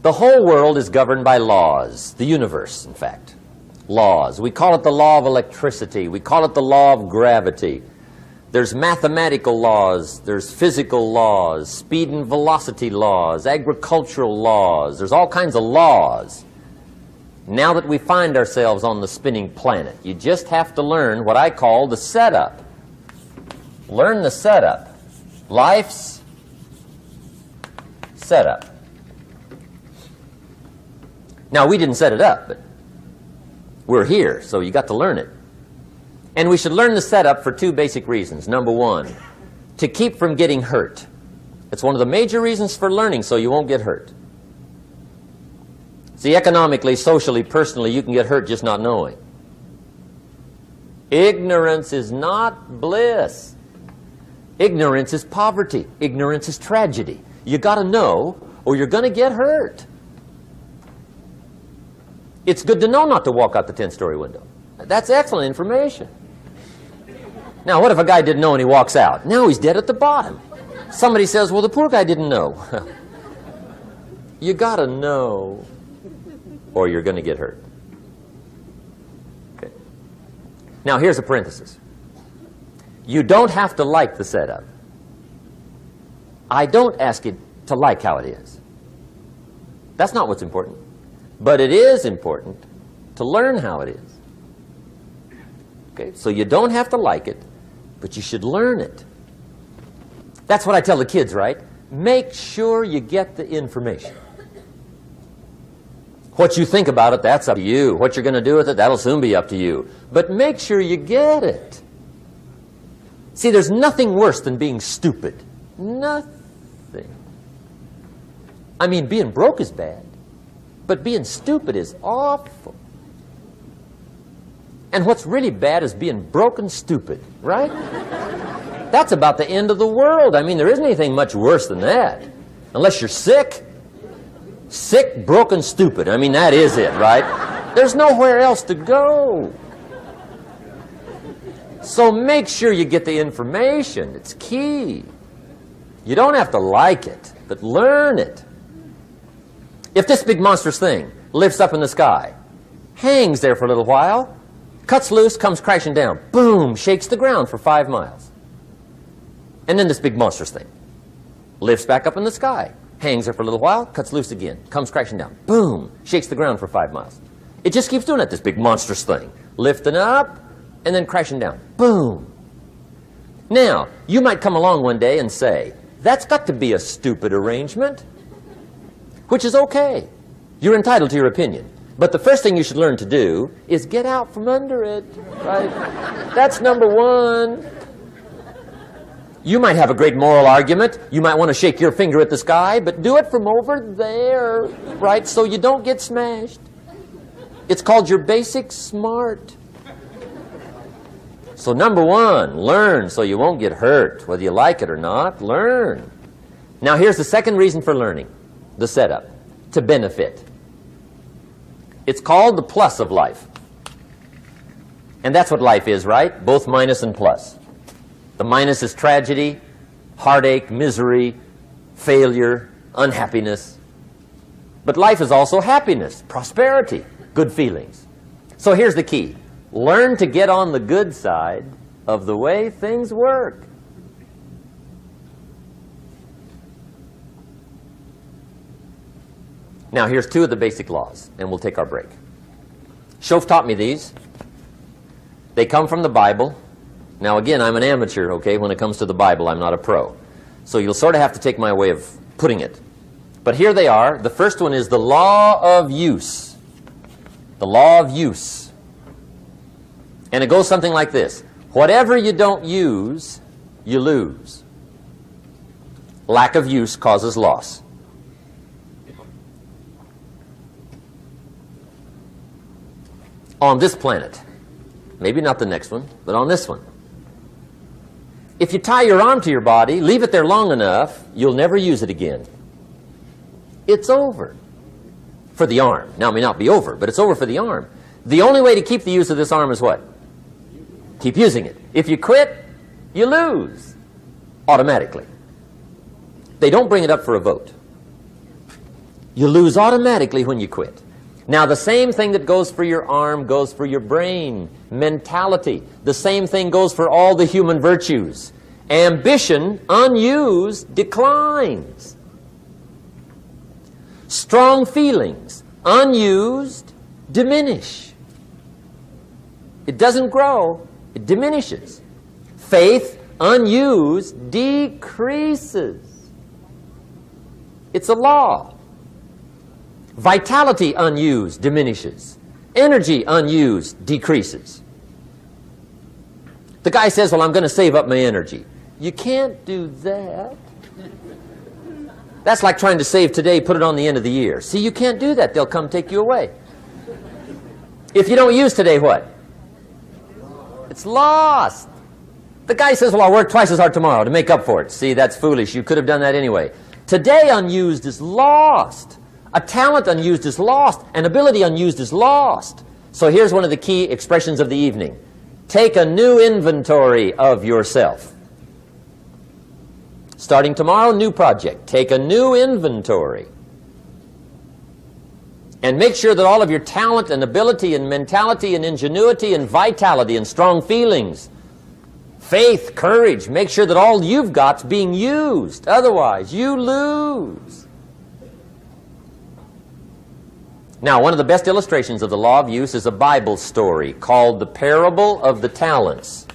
The whole world is governed by laws, the universe, in fact. Laws. We call it the law of electricity. We call it the law of gravity. There's mathematical laws, there's physical laws, speed and velocity laws, agricultural laws. There's all kinds of laws. Now that we find ourselves on the spinning planet, you just have to learn what I call the setup. Learn the setup. Life's setup. Now, we didn't set it up, but we're here, so you got to learn it. And we should learn the setup for two basic reasons. Number one, to keep from getting hurt. It's one of the major reasons for learning, so you won't get hurt. See, economically, socially, personally, you can get hurt just not knowing. Ignorance is not bliss. Ignorance is poverty. Ignorance is tragedy. You got to know, or you're going to get hurt. It's good to know not to walk out the 10-story window. That's excellent information. Now, what if a guy didn't know and he walks out? Now he's dead at the bottom. Somebody says, well, the poor guy didn't know. You got to know, or you're going to get hurt. Okay. Now, here's a parenthesis. You don't have to like the setup. I don't ask you to like how it is. That's not what's important. But it is important to learn how it is. Okay, so you don't have to like it, but you should learn it. That's what I tell the kids, right? Make sure you get the information. What you think about it, that's up to you. What you're going to do with it, that'll soon be up to you. But make sure you get it. See, there's nothing worse than being stupid. Nothing. I mean, being broke is bad, but being stupid is awful. And what's really bad is being broke and stupid, right? That's about the end of the world. I mean, there isn't anything much worse than that. Unless you're sick. Sick, broken, stupid. I mean, that is it, right? There's nowhere else to go. So make sure you get the information. It's key. You don't have to like it, but learn it. If this big monstrous thing lifts up in the sky, hangs there for a little while, cuts loose, comes crashing down, boom, shakes the ground for 5 miles. And then this big monstrous thing lifts back up in the sky, hangs there for a little while, cuts loose again, comes crashing down, boom, shakes the ground for 5 miles. It just keeps doing it, this big monstrous thing, lifting up and then crashing down, boom. Now, you might come along one day and say, that's got to be a stupid arrangement, which is okay. You're entitled to your opinion. But the first thing you should learn to do is get out from under it, right? That's number one. You might have a great moral argument. You might want to shake your finger at the sky, but do it from over there, right, so you don't get smashed. It's called your basic smart. So number one, learn so you won't get hurt. Whether you like it or not, learn. Now here's the second reason for learning, the setup, to benefit. It's called the plus of life. And that's what life is, right? Both minus and plus. The minus is tragedy, heartache, misery, failure, unhappiness. But life is also happiness, prosperity, good feelings. So here's the key. Learn to get on the good side of the way things work. Now, here's two of the basic laws, and we'll take our break. Shof taught me these. They come from the Bible. Now, again, I'm an amateur, okay? When it comes to the Bible, I'm not a pro. So you'll sort of have to take my way of putting it. But here they are. The first one is the law of use. The law of use. And it goes something like this. Whatever you don't use, you lose. Lack of use causes loss. On this planet, maybe not the next one, but on this one, if you tie your arm to your body, leave it there long enough, you'll never use it again. It's over for the arm. Now, it may not be over, but it's over for the arm. The only way to keep the use of this arm is what? Keep using it. If you quit, you lose automatically. They don't bring it up for a vote. You lose automatically when you quit. Now, the same thing that goes for your arm goes for your brain, mentality. The same thing goes for all the human virtues. Ambition, unused, declines. Strong feelings, unused, diminish. It doesn't grow, it diminishes. Faith, unused, decreases. It's a law. Vitality, unused, diminishes. Energy, unused, decreases. The guy says, well, I'm going to save up my energy. You can't do that. That's like trying to save today, put it on the end of the year. See, you can't do that. They'll come take you away. If you don't use today, what? It's lost. The guy says, well, I'll work twice as hard tomorrow to make up for it. See, that's foolish. You could have done that anyway. Today unused is lost. A talent unused is lost. An ability unused is lost. So here's one of the key expressions of the evening. Take a new inventory of yourself. Starting tomorrow, new project. Take a new inventory. And make sure that all of your talent and ability and mentality and ingenuity and vitality and strong feelings, faith, courage, make sure that all you've got's being used. Otherwise, you lose. Now, one of the best illustrations of the law of use is a Bible story called the parable of the talents.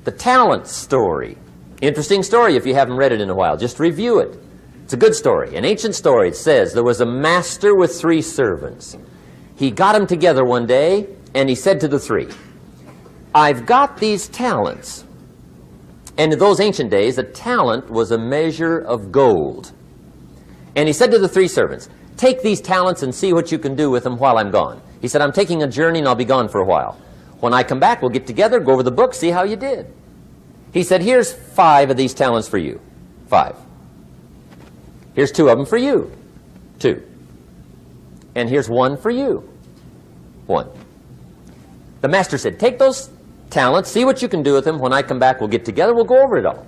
The talent story. Interesting story if you haven't read it in a while. Just review it. It's a good story. An ancient story. It says there was a master with 3 servants. He got them together one day and he said to the 3, I've got these talents. And in those ancient days, a talent was a measure of gold. And he said to the 3 servants, take these talents and see what you can do with them while I'm gone. He said, I'm taking a journey and I'll be gone for a while. When I come back, we'll get together, go over the book, see how you did. He said, here's 5 of these talents for you. 5. Here's 2 of them for you. 2. And here's 1 for you. 1. The master said, take those talents, see what you can do with them. When I come back, we'll get together, we'll go over it all.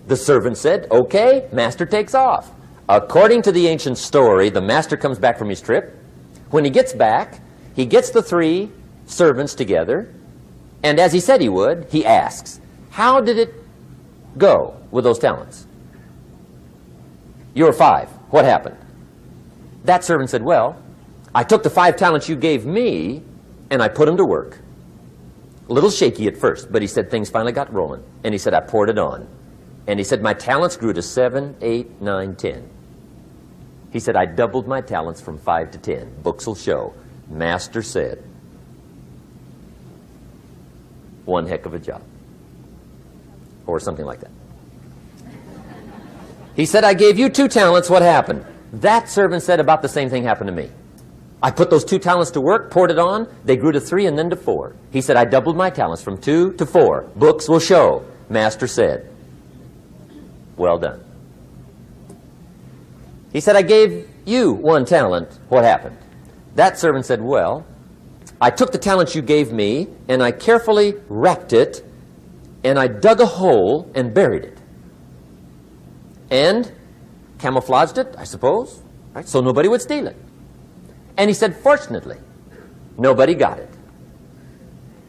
The servant said, okay, master takes off. According to the ancient story, the master comes back from his trip. When he gets back, he gets the 3 servants together, and as he said he would, he asks, how did it go with those talents? You were 5. What happened? That servant said, well, I took the 5 talents you gave me, and I put them to work. A little shaky at first, but he said things finally got rolling. And he said, I poured it on. And he said, my talents grew to 7, 8, 9, 10. He said, I doubled my talents from 5 to 10. Books will show. Master said, one heck of a job. Or something like that. He said, I gave you 2 talents. What happened? That servant said about the same thing happened to me. I put those 2 talents to work, poured it on. They grew to 3 and then to 4. He said, I doubled my talents from 2 to 4. Books will show. Master said, well done. He said, I gave you 1 talent. What happened? That servant said, well, I took the talents you gave me and I carefully wrapped it and I dug a hole and buried it. And camouflaged it, I suppose, right? So nobody would steal it. And he said, fortunately, nobody got it.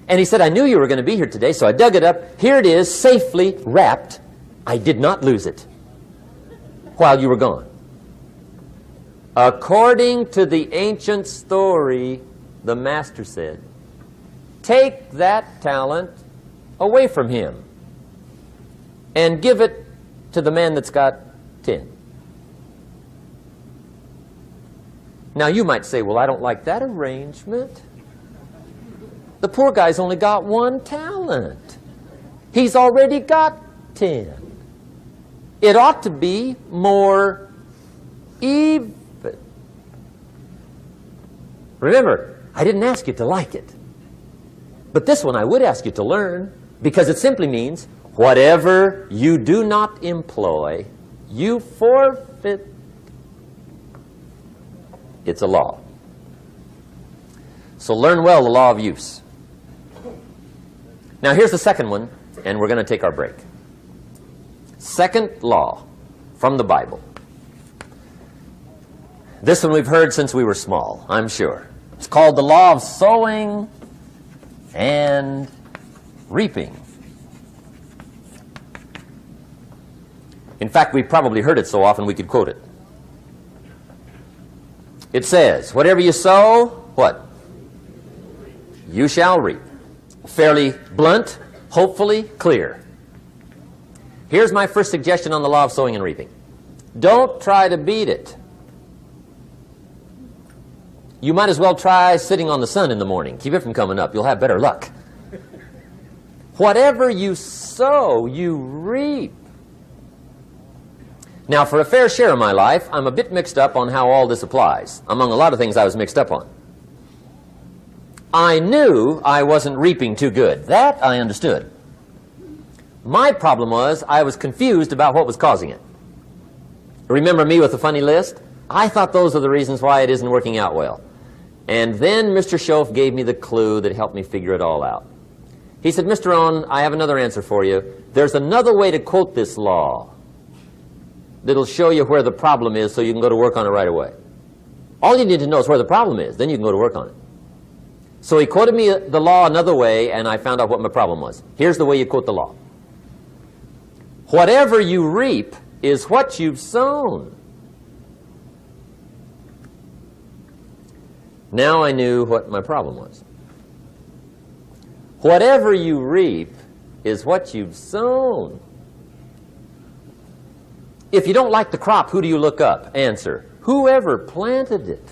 And he said, I knew you were going to be here today, so I dug it up. Here it is, safely wrapped. I did not lose it while you were gone. According to the ancient story, the master said, take that talent away from him and give it to the man that's got 10. Now you might say, well, I don't like that arrangement. The poor guy's only got 1 talent. He's already got 10. It ought to be more even. Remember, I didn't ask you to like it. But this one I would ask you to learn, because it simply means whatever you do not employ, you forfeit. It's a law. So learn well the law of use. Now here's the second one, and we're going to take our break. Second law. from the Bible. This one we've heard since we were small, I'm sure. It's called the law of sowing and reaping. In fact, we've probably heard it so often we could quote it. It says, whatever you sow, what? You shall reap. Fairly blunt, hopefully clear. Here's my first suggestion on the law of sowing and reaping. Don't try to beat it. You might as well try sitting on the sun in the morning. Keep it from coming up. You'll have better luck. Whatever you sow, you reap. Now, for a fair share of my life, I'm a bit mixed up on how all this applies. Among a lot of things I was mixed up on. I knew I wasn't reaping too good. That I understood. My problem was I was confused about what was causing it. Remember me with the funny list? I thought those are the reasons why it isn't working out well. And then Mr. Schoaf gave me the clue that helped me figure it all out. He said, Mr. Rohn, I have another answer for you. There's another way to quote this law that'll show you where the problem is so you can go to work on it right away. All you need to know is where the problem is. Then you can go to work on it. So he quoted me the law another way, and I found out what my problem was. Here's the way you quote the law. Whatever you reap is what you've sown. Now I knew what my problem was. Whatever you reap is what you've sown. If you don't like the crop, who do you look up? Answer, whoever planted it.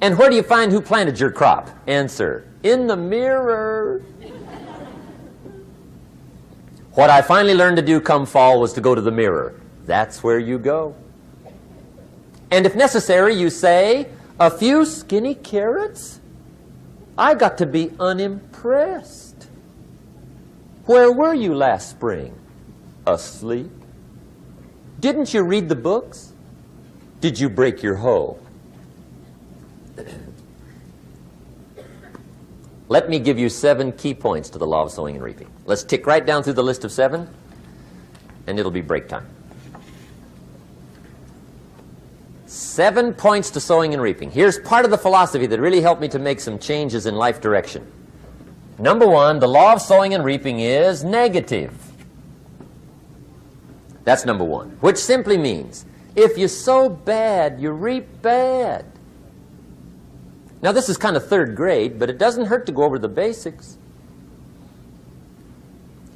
And where do you find who planted your crop? Answer, in the mirror. What I finally learned to do come fall was to go to the mirror. That's where you go. And if necessary, you say, a few skinny carrots? I got to be unimpressed. Where were you last spring? Asleep? Didn't you read the books? Did you break your hoe? Let me give you 7 key points to the law of sowing and reaping. Let's tick right down through the list of 7, and it'll be break time. 7 points to sowing and reaping. Here's part of the philosophy that really helped me to make some changes in life direction. Number 1, the law of sowing and reaping is negative. That's number 1, which simply means if you sow bad, you reap bad. Now, this is kind of 3rd grade, but it doesn't hurt to go over the basics.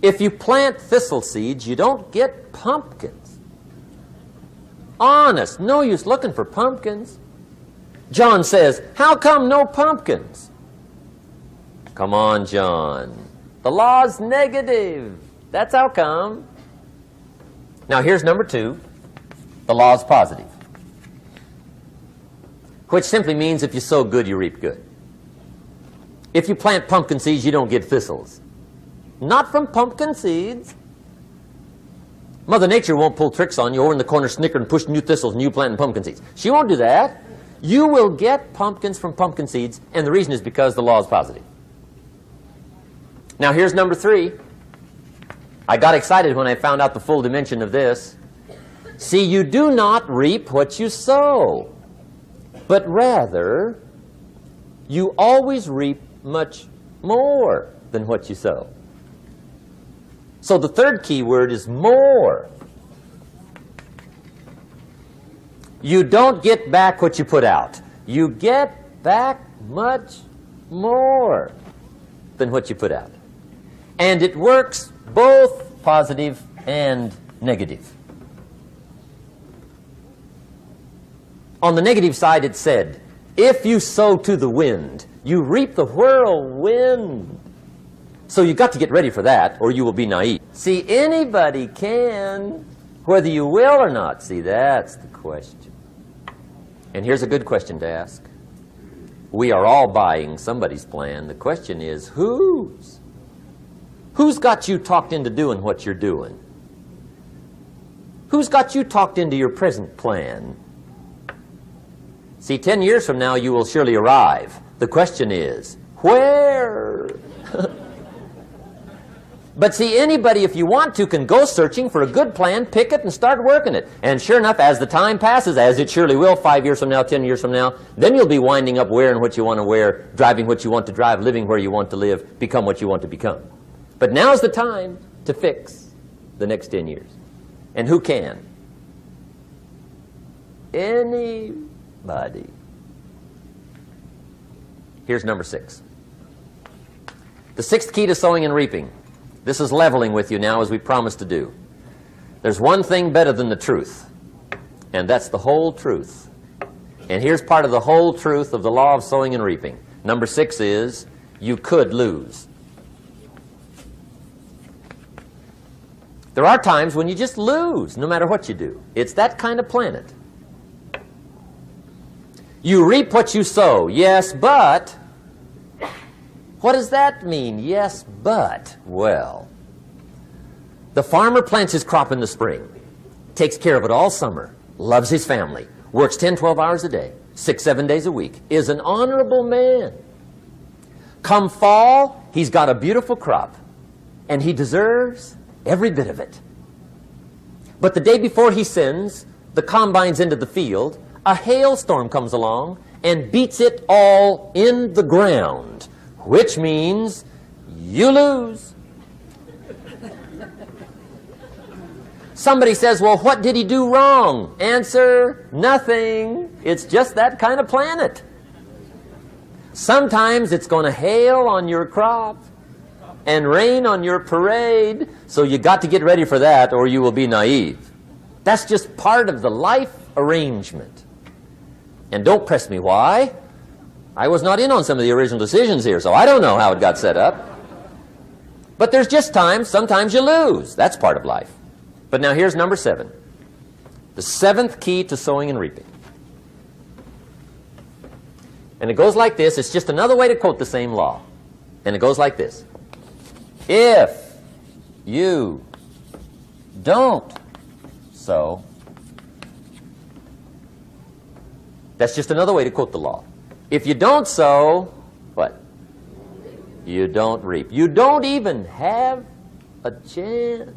If you plant thistle seeds, you don't get pumpkins. Honest, no use looking for pumpkins. John says, how come no pumpkins? Come on, John. The law's negative. That's how come. Now, here's number 2. The law's positive, which simply means if you sow good, you reap good. If you plant pumpkin seeds, you don't get thistles. Not from pumpkin seeds. Mother Nature won't pull tricks on you over in the corner, snicker and push new thistles and you planting pumpkin seeds. She won't do that. You will get pumpkins from pumpkin seeds, and the reason is because the law is positive. Now, here's number 3. I got excited when I found out the full dimension of this. See, you do not reap what you sow, but rather, you always reap much more than what you sow. So the 3rd key word is more. You don't get back what you put out. You get back much more than what you put out. And it works both positive and negative. On the negative side, it said, if you sow to the wind, you reap the whirlwind. So you've got to get ready for that, or you will be naive. See, anybody can, whether you will or not. See, that's the question. And here's a good question to ask. We are all buying somebody's plan. The question is, whose? Who's got you talked into doing what you're doing? Who's got you talked into your present plan? See, 10 years from now, you will surely arrive. The question is, where? But see, anybody, if you want to, can go searching for a good plan, pick it, and start working it. And sure enough, as the time passes, as it surely will 5 years from now, 10 years from now, then you'll be winding up wearing what you want to wear, driving what you want to drive, living where you want to live, become what you want to become. But now's the time to fix the next 10 years. And who can? Anybody. Here's number 6. The 6th key to sowing and reaping. This is leveling with you now, as we promised to do. There's one thing better than the truth, and that's the whole truth. And here's part of the whole truth of the law of sowing and reaping. Number 6 is, you could lose. There are times when you just lose, no matter what you do. It's that kind of planet. You reap what you sow. Yes, but... what does that mean? Yes, but... well, the farmer plants his crop in the spring, takes care of it all summer, loves his family, works 10, 12 hours a day, 6, 7 days a week, is an honorable man. Come fall, he's got a beautiful crop, and he deserves every bit of it. But the day before he sends the combines into the field, a hailstorm comes along and beats it all in the ground, which means you lose. Somebody says, well, what did he do wrong? Answer, nothing. It's just that kind of planet. Sometimes it's going to hail on your crop and rain on your parade, so you got to get ready for that or you will be naive. That's just part of the life arrangement. And don't press me why. I was not in on some of the original decisions here, so I don't know how it got set up. But there's just times, sometimes you lose. That's part of life. But now here's number 7. The 7th key to sowing and reaping. And it goes like this. It's just another way to quote the same law. And it goes like this. If you don't sow, that's just another way to quote the law. If you don't sow, what? You don't reap. You don't even have a chance.